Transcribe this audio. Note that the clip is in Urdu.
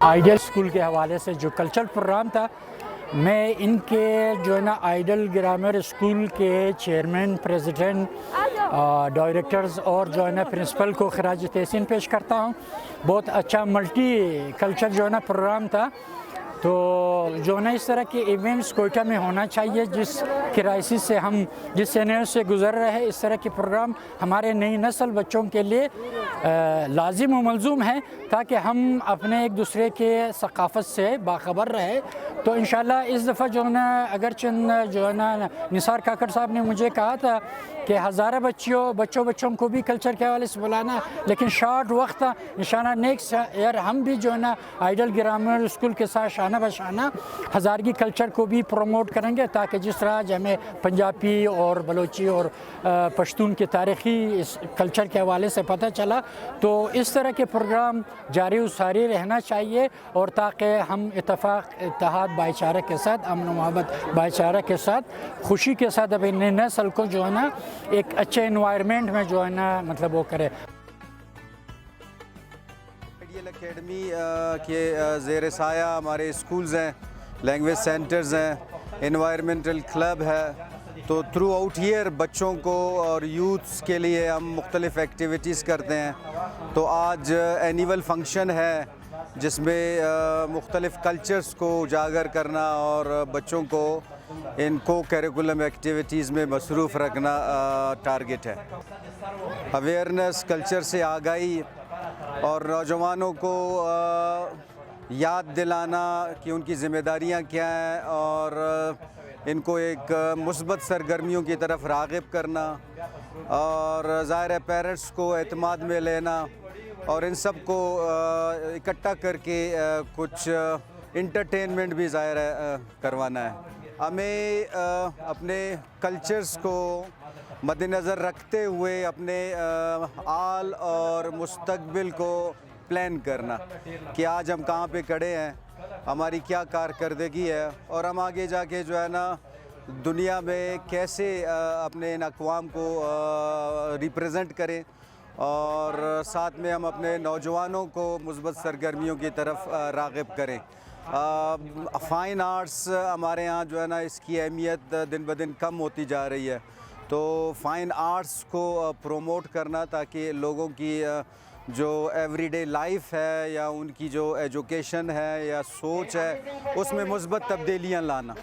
آئیڈل اسکول کے حوالے سے جو کلچرل پروگرام تھا، میں ان کے جو ہے نا آئیڈل گرامر اسکول کے چیئرمین، پریزیڈنٹ، ڈائریکٹرز اور جو ہے نا پرنسپل کو خراج تحسین پیش کرتا ہوں۔ بہت اچھا ملٹی کلچر جو ہے نا پروگرام تھا۔ تو جو ہے نا اس طرح کے ایونٹس کوئٹہ میں ہونا چاہیے، جس کرائسس سے ہم جس سینیریو سے گزر رہے ہیں، اس طرح کے پروگرام ہمارے نئی نسل بچوں کے لیے لازم و ملزوم ہے، تاکہ ہم اپنے ایک دوسرے کے ثقافت سے باخبر رہے۔ تو انشاءاللہ اس دفعہ جو ہے نا اگرچہ جو ہے نا نثار کاکڑ صاحب نے مجھے کہا تھا کہ ہزارہ بچوں کو بھی کلچر کے حوالے سے بلانا، لیکن شارٹ وقت تھا۔ انشاءاللہ نیکسٹ ایئر ہم بھی جو ہے نا آئیڈل گرامر اسکول کے ساتھ شانہ بشانہ ہزارگی کلچر کو بھی پروموٹ کریں گے، تاکہ جس طرح ہمیں پنجابی اور بلوچی اور پشتون کے تاریخی کلچر کے حوالے سے پتہ چلا، تو اس طرح کے پروگرام جاری و ساری رہنا چاہیے، اور تاکہ ہم اتفاق، اتحاد، بھائی چارہ کے ساتھ، امن و محبت بھائی چارہ کے ساتھ، خوشی کے ساتھ اپنے نئے نسل کو جو ہے نا ایک اچھے انوائرمنٹ میں جو ہے نا مطلب وہ کرے۔ آئیڈیل اکیڈمی کے زیر سایہ ہمارے اسکولز ہیں، لینگویج سینٹرز ہیں، انوائرمنٹل کلب ہے۔ تو تھرو آؤٹ ایئر بچوں کو اور یوتھس کے لیے ہم مختلف ایکٹیویٹیز کرتے ہیں۔ تو آج اینیول فنکشن ہے، جس میں مختلف کلچرز کو اجاگر کرنا اور بچوں کو ان کو کیریکولم ایکٹیویٹیز میں مصروف رکھنا ٹارگٹ ہے۔ اویئرنیس، کلچر سے آگاہی اور نوجوانوں کو یاد دلانا کہ ان کی ذمہ داریاں کیا ہیں، اور ان کو ایک مثبت سرگرمیوں کی طرف راغب کرنا، اور ظاہر ہے پیرنٹس کو اعتماد میں لینا، اور ان سب کو اکٹھا کر کے کچھ انٹرٹینمنٹ بھی ظاہر ہے کروانا ہے۔ ہمیں اپنے کلچرز کو مد نظر رکھتے ہوئے اپنے آل اور مستقبل کو پلان کرنا کہ آج ہم کہاں پہ کھڑے ہیں، ہماری کیا کارکردگی ہے، اور ہم آگے جا کے جو ہے نا دنیا میں کیسے اپنے ان اقوام کو ریپریزنٹ کریں، اور ساتھ میں ہم اپنے نوجوانوں کو مثبت سرگرمیوں کی طرف راغب کریں۔ فائن آرٹس ہمارے ہاں جو ہے نا اس کی اہمیت دن بدن کم ہوتی جا رہی ہے، تو فائن آرٹس کو پروموٹ کرنا، تاکہ لوگوں کی جو ایوری ڈے لائف ہے یا ان کی جو ایجوکیشن ہے یا سوچ ہے، اس میں مثبت تبدیلیاں لانا۔